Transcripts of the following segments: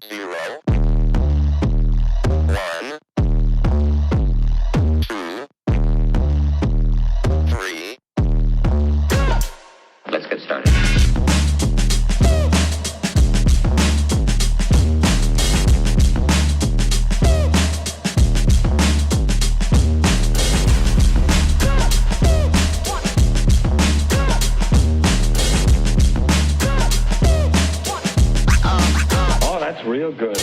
0, 1, 2, 3. Let's get started. Oh, that's real good.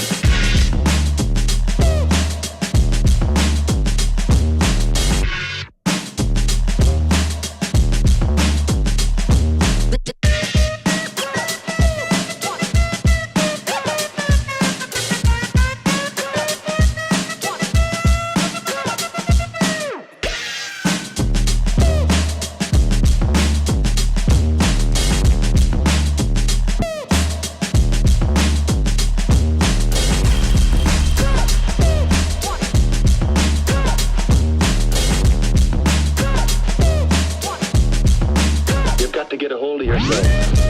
You've got to get a hold of yourself.